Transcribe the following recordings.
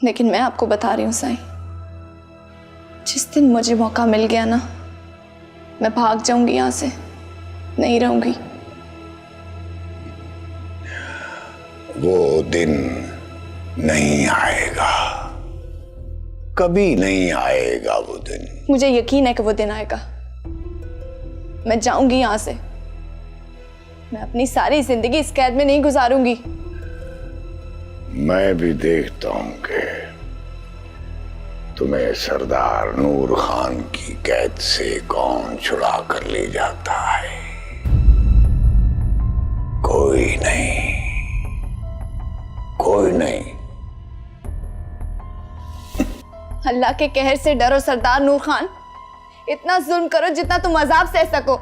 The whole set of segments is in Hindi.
लेकिन मैं आपको बता रही हूँ साईं, जिस दिन मुझे मौका मिल गया ना, मैं भाग जाऊंगी यहाँ से, नहीं रहूंगी। वो दिन नहीं आएगा, कभी नहीं आएगा वो दिन। मुझे यकीन है कि वो दिन आएगा। मैं जाऊंगी यहाँ से। मैं अपनी सारी जिंदगी इस कैद में नहीं गुजारूंगी। मैं भी देखता हूं कि तुम्हें सरदार नूर खान की कैद से कौन छुड़ा कर ले जाता है। कोई नहीं, कोई नहीं। अल्लाह के कहर से डरो सरदार नूर खान। इतना जुल्म करो जितना तुम अजाब सह सको।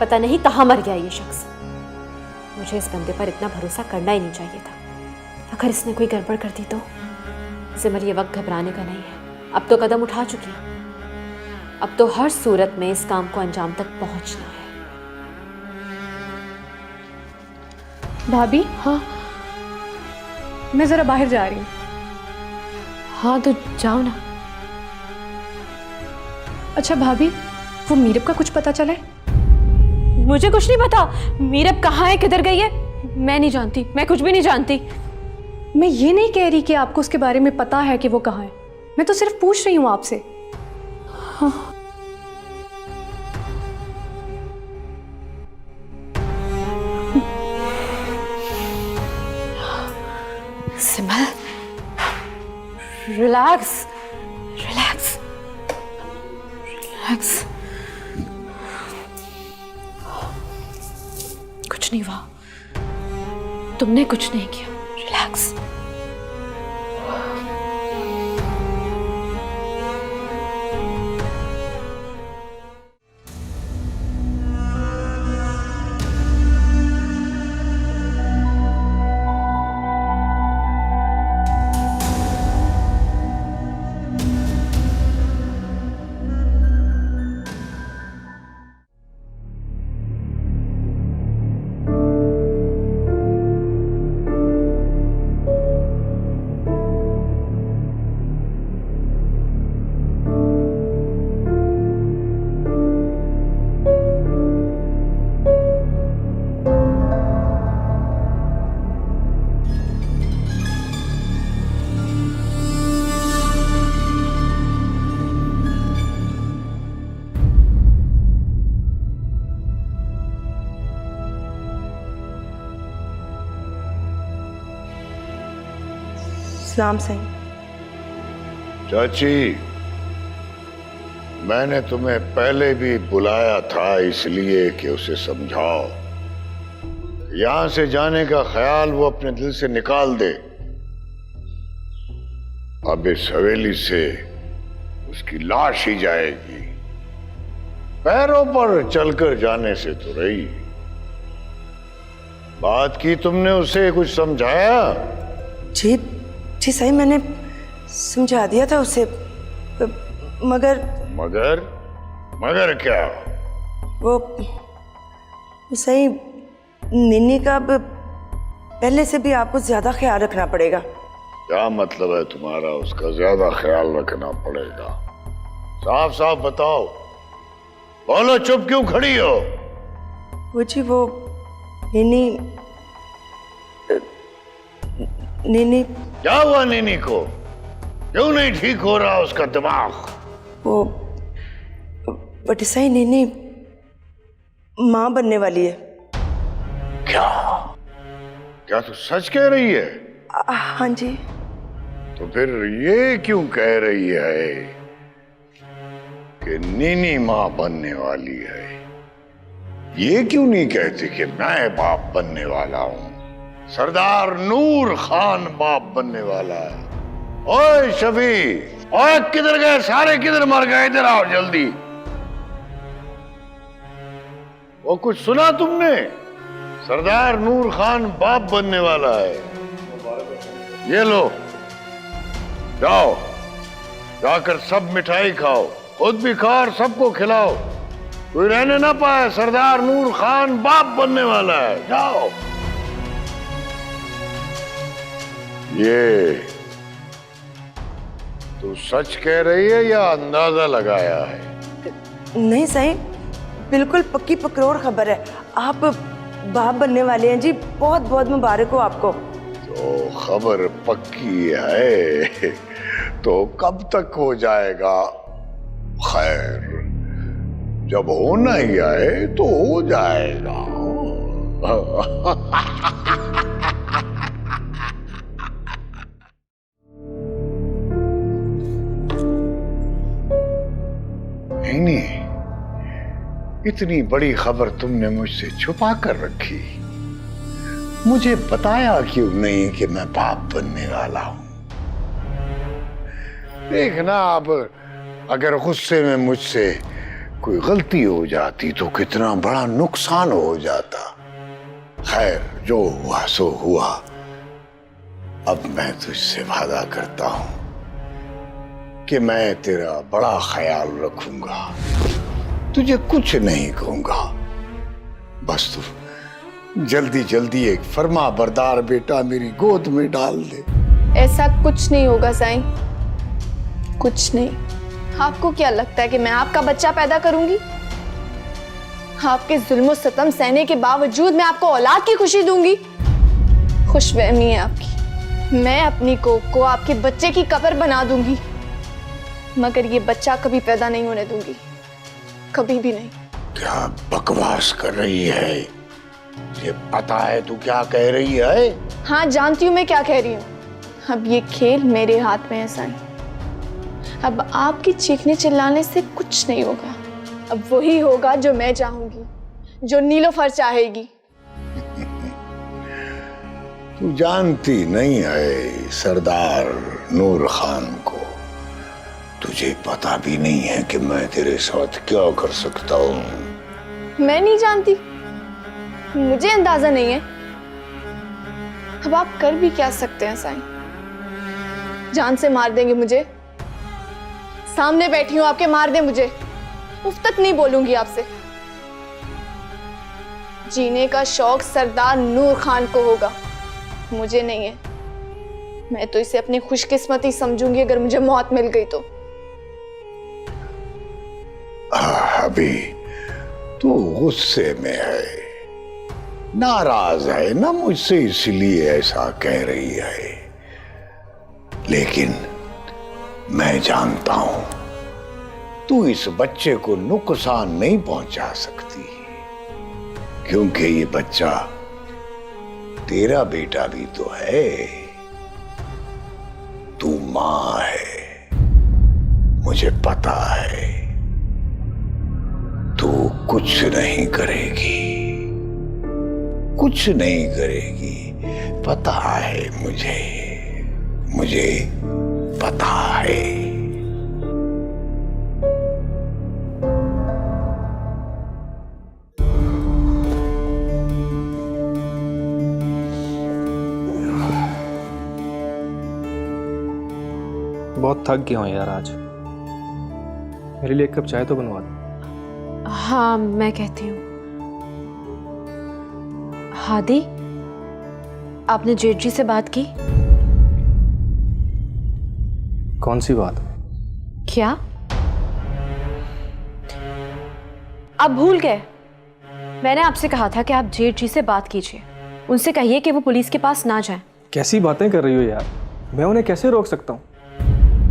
पता नहीं कहाँ मर गया ये शख्स। मुझे इस बंदे पर इतना भरोसा करना ही नहीं चाहिए था। अगर इसने कोई गड़बड़ कर दी तो सिमर ये वक्त घबराने का नहीं है। अब तो कदम उठा चुकी है। अब तो हर सूरत में इस काम को अंजाम तक पहुंचना है। भाभी, हाँ, मैं जरा बाहर जा रही हूँ। हाँ तो जाओ ना। अच्छा भाभी, वो मीरब का कुछ पता चला है? मुझे कुछ नहीं पता। मीरब कहाँ है, किधर गई है, मैं नहीं जानती। मैं कुछ भी नहीं जानती। मैं ये नहीं कह रही कि आपको उसके बारे में पता है कि वो कहाँ है। मैं तो सिर्फ पूछ रही हूँ आपसे। हाँ। सिमर, रिलैक्स, रिलैक्स, रिलैक्स। कुछ नहीं हुआ, तुमने कुछ नहीं किया। रिलैक्स। सलाम सही। चाची, मैंने तुम्हें पहले भी बुलाया था इसलिए कि उसे समझाओ, यहां से जाने का ख्याल वो अपने दिल से निकाल दे। अब इस हवेली से उसकी लाश ही जाएगी, पैरों पर चलकर जाने से तो रही। बात की तुमने उसे, कुछ समझाया? जी जी सही, मैंने समझा दिया था उसे, मगर मगर मगर क्या? वो सही, निन्नी का अब पहले से भी आपको ज्यादा ख्याल रखना पड़ेगा। क्या मतलब है तुम्हारा उसका ज्यादा ख्याल रखना पड़ेगा? साफ साफ बताओ, बोलो, चुप क्यों खड़ी हो? वो जी वो निन्नी निन्नी क्या हुआ निन्नी को? क्यों नहीं ठीक हो रहा उसका दिमाग? वो बट सही, निन्नी माँ बनने वाली है। क्या? क्या तू सच कह रही है? हाँ जी। तो फिर ये क्यों कह रही है कि नीनी माँ बनने वाली है? ये क्यों नहीं कहती कि मैं बाप बनने वाला हूं? सरदार नूर खान बाप बनने वाला है। ओए शफी, ओए किधर गए सारे? किधर मर गए? इधर आओ जल्दी। वो कुछ सुना तुमने? सरदार नूर खान बाप बनने वाला है। ये लो, जाओ जाकर सब मिठाई खाओ, खुद भी खाओ और सबको खिलाओ। कोई रहने ना पाए, सरदार नूर खान बाप बनने वाला है। जाओ। ये तू सच कह रही है या अंदाजा लगाया है? नहीं सही, बिल्कुल पक्की पकरोड़ खबर है। आप बाप बनने वाले हैं जी। बहुत बहुत मुबारक हो आपको। तो खबर पक्की है तो कब तक हो जाएगा? खैर, जब होना ही आए तो हो जाएगा। नहीं, इतनी बड़ी खबर तुमने मुझसे छुपा कर रखी। मुझे बताया क्यों नहीं कि मैं बाप बनने वाला हूं? देखना, अब अगर गुस्से में मुझसे कोई गलती हो जाती तो कितना बड़ा नुकसान हो जाता। खैर, जो हुआ सो हुआ। अब मैं तुझसे वादा करता हूं कि मैं तेरा बड़ा ख्याल रखूंगा, तुझे कुछ नहीं कहूंगा। बस तू जल्दी जल्दी एक फर्मा बरदार बेटा मेरी गोद में डाल दे। ऐसा कुछ नहीं होगा साईं, कुछ नहीं। आपको क्या लगता है कि मैं आपका बच्चा पैदा करूंगी? आपके जुल्म सतम सहने के बावजूद मैं आपको औलाद की खुशी दूंगी? खुशफहमी है आपकी। मैं अपनी कोख को आपके बच्चे की कब्र बना दूंगी, मगर ये बच्चा कभी पैदा नहीं होने दूंगी, कभी भी नहीं। क्या बकवास कर रही है? ये पता है तू क्या कह रही है? हाँ, जानती हूँ मैं क्या कह रही हूँ। अब ये खेल मेरे हाथ में है साईं। अब आपकी चीखने चिल्लाने से कुछ नहीं होगा। अब वही होगा जो मैं चाहूंगी, जो नीलोफर चाहेगी। तू जानती नहीं है सरदार नूर खान को। तुझे पता भी नहीं है कि मैं तेरे साथ क्या कर सकता हूं। मैं नहीं जानती, मुझे अंदाजा नहीं है। अब आप कर भी क्या सकते हैं साईं? जान से मार देंगे मुझे? सामने बैठी हूं आपके, मार दे मुझे, उफ तक नहीं बोलूंगी आपसे। जीने का शौक सरदार नूर खान को होगा, मुझे नहीं है। मैं तो इसे अपनी खुशकिस्मती समझूंगी अगर मुझे मौत मिल गई तो। अभी तू गुस्से में है, नाराज है ना मुझसे, इसलिए ऐसा कह रही है। लेकिन मैं जानता हूं तू इस बच्चे को नुकसान नहीं पहुंचा सकती, क्योंकि ये बच्चा तेरा बेटा भी तो है। तू मां है, मुझे पता है। तू कुछ नहीं करेगी, कुछ नहीं करेगी, पता है मुझे पता है। बहुत थक गया हूं यार आज। मेरे लिए एक कप चाय तो बनवा दो। हाँ, मैं कहती हूँ। हादी, आपने जेठ जी से बात की? कौन सी बात? क्या आप भूल गए? मैंने आपसे कहा था कि आप जेठ जी से बात कीजिए, उनसे कहिए कि वो पुलिस के पास ना जाएं। कैसी बातें कर रही हो यार? मैं उन्हें कैसे रोक सकता हूँ?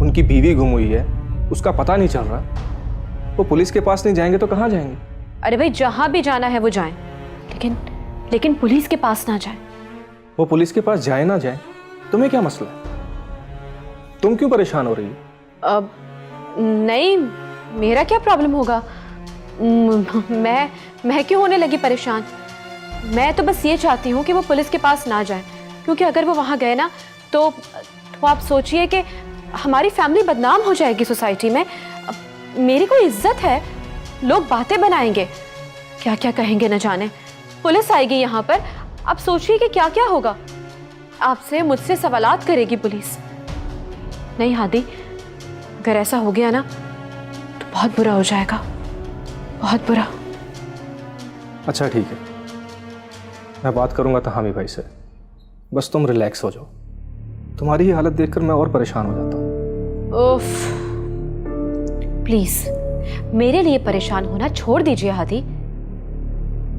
उनकी बीवी गुम हुई है, उसका पता नहीं चल रहा। वो पुलिस के पास नहीं जाएंगे तो कहाँ जाएंगे? अरे भाई, जहां भी जाना है वो जाएं, लेकिन पुलिस के पास ना जाएं। वो पुलिस के पास जाए ना जाए, तुम्हें क्या मसला है? तुम क्यों परेशान हो रही हो? अब नहीं, मेरा क्या प्रॉब्लम होगा? मैं क्यों होने लगी परेशान? मैं तो बस ये चाहती हूँ कि वो पुलिस के पास ना जाए, क्योंकि अगर वो वहाँ गए ना तो आप सोचिए कि हमारी फैमिली बदनाम हो जाएगी सोसाइटी में। मेरी कोई इज्जत है, लोग बातें बनाएंगे, क्या क्या कहेंगे न जाने, पुलिस आएगी यहाँ पर। आप सोचिए कि क्या क्या होगा। आपसे मुझसे सवालात करेगी पुलिस। नहीं हादी, अगर ऐसा हो गया ना तो बहुत बुरा हो जाएगा, बहुत बुरा। अच्छा ठीक है, मैं बात करूंगा तहामी भाई से, बस तुम रिलैक्स हो जाओ। तुम्हारी ये हालत देखकर मैं और परेशान हो जाता हूँ। उफ, प्लीज मेरे लिए परेशान होना छोड़ दीजिए हादी।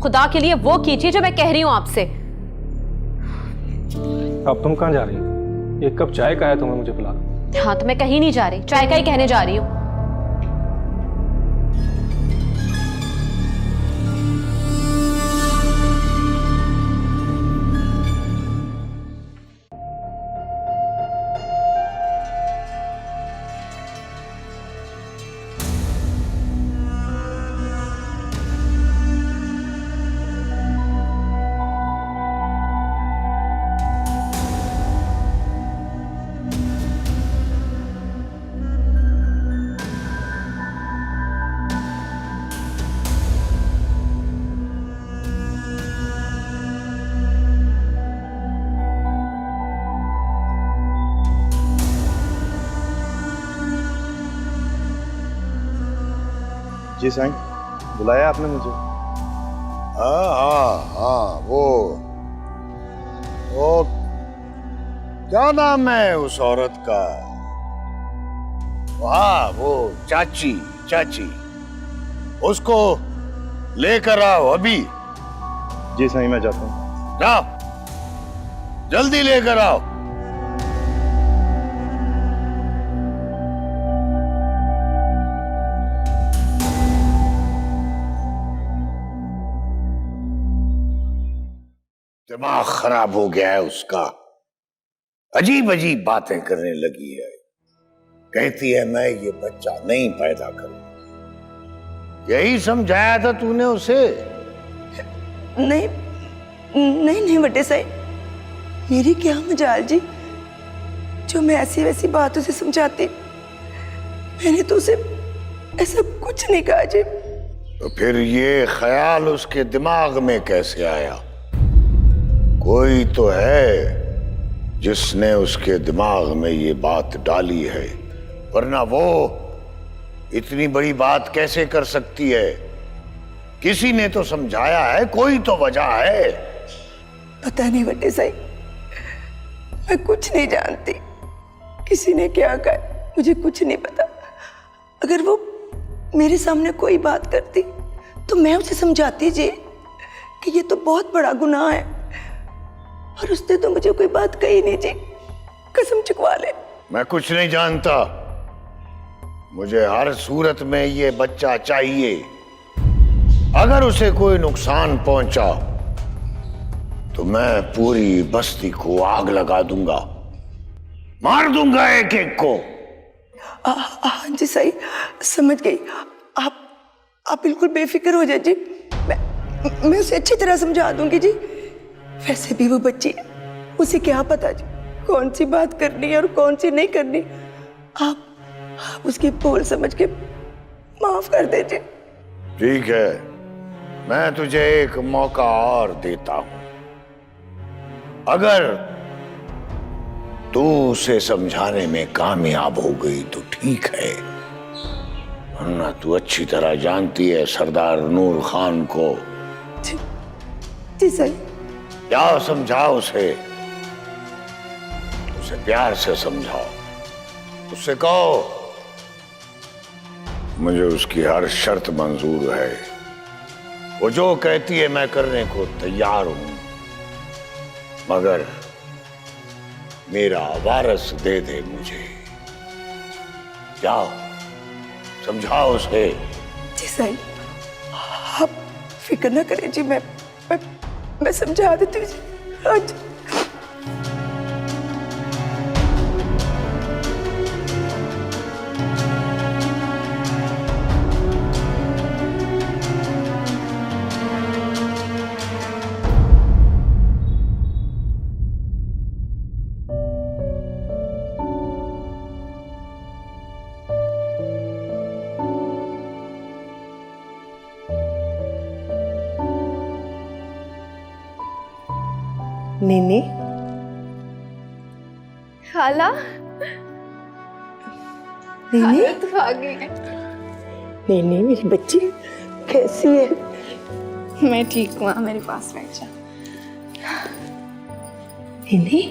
खुदा के लिए वो कीजिए जो मैं कह रही हूं आपसे। अब तुम कहाँ जा रही हो? एक कप चाय का है, तुम्हें मुझे पिला दो। हाँ तो मैं कहीं नहीं जा रही, चाय का ही कहने जा रही हूँ। जी साईं, बुलाया आपने मुझे? हाँ हाँ हाँ, वो क्या नाम है उस औरत का? हाँ, वो चाची, उसको लेकर आओ अभी। जी साईं, मैं जाता हूँ। जाओ, जल्दी लेकर आओ। दिमाग खराब हो गया है उसका, अजीब अजीब बातें करने लगी है। कहती है मैं ये बच्चा नहीं पैदा करूं। यही समझाया था तूने उसे? नहीं नहीं नहीं बड़े साईं, मेरी क्या मजाल जी जो मैं ऐसी वैसी बातों से समझाती। मैंने तो उसे ऐसा कुछ नहीं कहा जी। तो फिर ये ख्याल उसके दिमाग में कैसे आया? कोई तो है जिसने उसके दिमाग में ये बात डाली है, वरना वो इतनी बड़ी बात कैसे कर सकती है? किसी ने तो समझाया है, कोई तो वजह है। पता नहीं बड़े साईं, मैं कुछ नहीं जानती। किसी ने क्या कहा मुझे कुछ नहीं पता। अगर वो मेरे सामने कोई बात करती तो मैं उसे समझाती जी कि ये तो बहुत बड़ा गुनाह है, और उसने तो मुझे कोई बात कही नहीं जी। कसम चुकवा ले। मैं कुछ नहीं जानता, मुझे हर सूरत में ये बच्चा चाहिए। अगर उसे कोई नुकसान पहुंचा तो मैं पूरी बस्ती को आग लगा दूंगा, मार दूंगा एक एक को। हाँ जी सही, समझ गई। आप बिल्कुल बेफिक्र हो जाए जी। मैं उसे अच्छी तरह समझा दूंगी जी। वैसे भी वो बच्ची है, उसे क्या पता जी कौन सी बात करनी है और कौन सी नहीं करनी। आप उसकी भूल समझ के माफ कर दीजिए। ठीक है, मैं तुझे एक मौका और देता हूं। अगर तू उसे समझाने में कामयाब हो गई तो ठीक है, वरना तू अच्छी तरह जानती है सरदार नूर खान को। जी सही। क्या समझाओ उसे प्यार से समझाओ। उससे कहो मुझे उसकी हर शर्त मंजूर है, वो जो कहती है मैं करने को तैयार हूं, मगर मेरा वारस दे दे मुझे। जाओ समझाओ उसे। जी सही, आप फिक्र न करें जी, मैं समझा देती हूँ। नीनी, खाला नीनी, तो आ गई है। नीनी मेरी बच्ची कैसी है? मैं ठीक हूँ, मेरे पास बैठ जा। नीनी,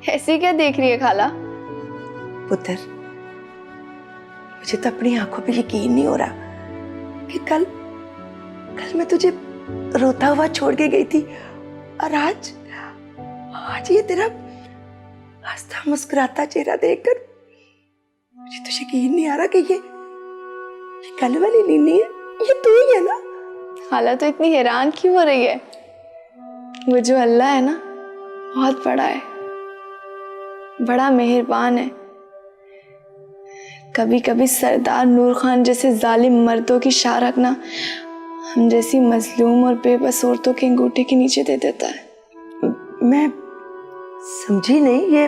ऐसी क्या देख रही है खाला? पुत्र, मुझे तो अपनी आंखों पे यकीन नहीं हो रहा कि कल मैं तुझे रोता हुआ छोड़ के गई थी और आज ये तेरा हंसता मुस्कुराता चेहरा देखकर मुझे तो यकीन नहीं आ रहा कि ये कल वाली नीनी है, ये तू ही है ना? खाला तो इतनी हैरान क्यों हो रही है? वो जो अल्लाह है ना, बहुत बड़ा है, बड़ा मेहरबान है। कभी कभी सरदार नूर खान जैसे जालिम मर्दों की शाह रखना हम जैसी मजलूम और बेबस औरतों के अंगूठे के नीचे दे देता है। मैं समझी नहीं, ये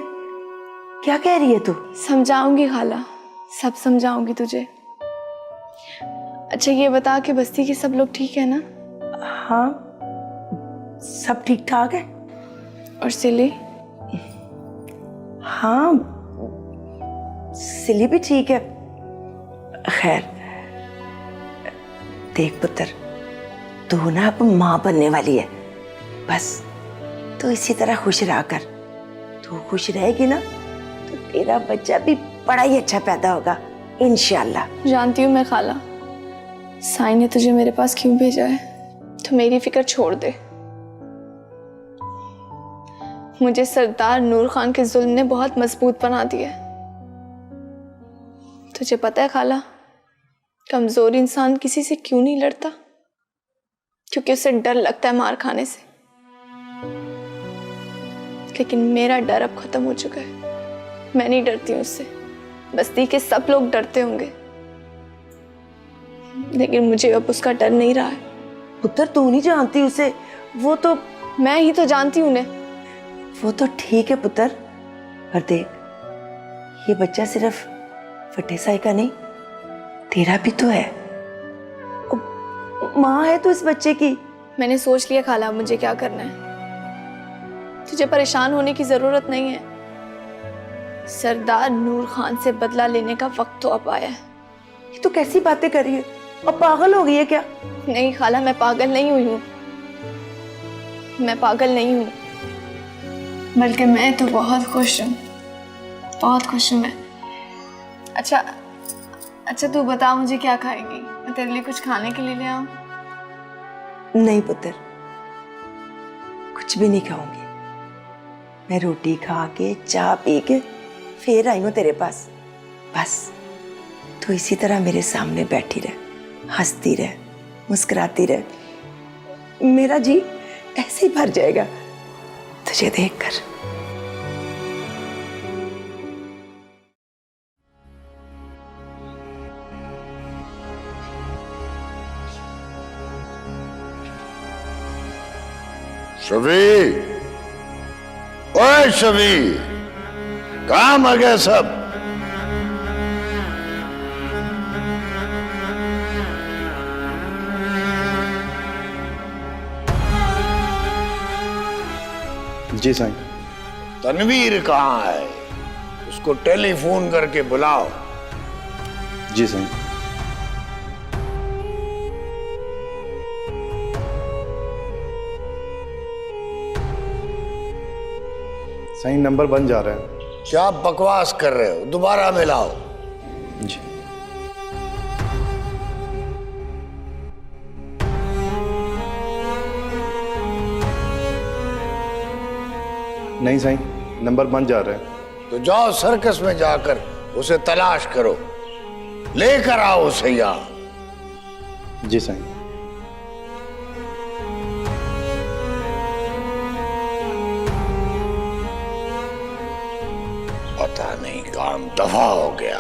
क्या कह रही है तू? समझाऊंगी खाला, सब समझाऊंगी तुझे। अच्छा ये बता कि बस्ती के सब लोग ठीक है ना? हाँ, सब ठीक ठाक है। और सिली? हाँ, सिली भी ठीक है। खैर, देख पुत्र, तू ना अब माँ बनने वाली है। बस तू इसी तरह खुश रहा कर। तू खुश रहेगी ना तो तेरा बच्चा भी बड़ा ही अच्छा पैदा होगा इंशाल्लाह। जानती हूँ मैं खाला, साईं ने तुझे मेरे पास क्यों भेजा है। तो मेरी फिक्र छोड़ दे। मुझे सरदार नूर खान के जुल्म ने बहुत मजबूत बना दिया। तुझे पता है खाला, कमजोर इंसान किसी से क्यों नहीं लड़ता? क्योंकि उसे डर लगता है मार खाने से। लेकिन मेरा डर अब खत्म हो चुका है। मैं नहीं डरती हूँ उससे। बस्ती के सब लोग डरते होंगे, लेकिन मुझे अब उसका डर नहीं रहा है। पुत्र, तू नहीं जानती उसे, वो तो मैं ही तो जानती हूँ उन्हें। वो तो ठीक है पुत्र, पर देख, ये बच्चा सिर्फ फटे साई का नहीं, तेरा भी तो है। माँ है तू इस बच्चे की। मैंने सोच लिया खाला, मुझे क्या करना है। तुझे परेशान होने की जरूरत नहीं है। सरदार नूर खान से बदला लेने का वक्त तो अब आया है। ये तो कैसी बातें कर रही है? अब पागल हो गई है क्या? नहीं खाला, मैं पागल नहीं हुई हूँ। मैं पागल नहीं हूँ, बल्कि मैं तो बहुत खुश हूँ, बहुत खुश हूँ मैं। अच्छा तू बता, मुझे क्या खाएगी? मैं तेरे लिए कुछ खाने के लिए ले आऊं? नहीं पुत्र, कुछ भी नहीं खाऊंगी। मैं रोटी खा के चाय पी के फिर आई हूँ तेरे पास। बस तू इसी तरह मेरे सामने बैठी रह, हंसती रह, मुस्कुराती रह। मेरा जी ऐसे ही भर जाएगा तुझे देखकर। शफी, ओए शफी, काम आ गया सब? जी साईं। तनवीर कहाँ है? उसको टेलीफोन करके बुलाओ। जी साईं। साईं, नंबर बन जा रहा है। क्या बकवास कर रहे हो? दोबारा मिलाओ। जी। नहीं साईं, नंबर बन जा रहा है। तो जाओ सर्कस में जाकर उसे तलाश करो, लेकर आओ उसे यहां। जी साईं। पता नहीं काम दफा हो गया।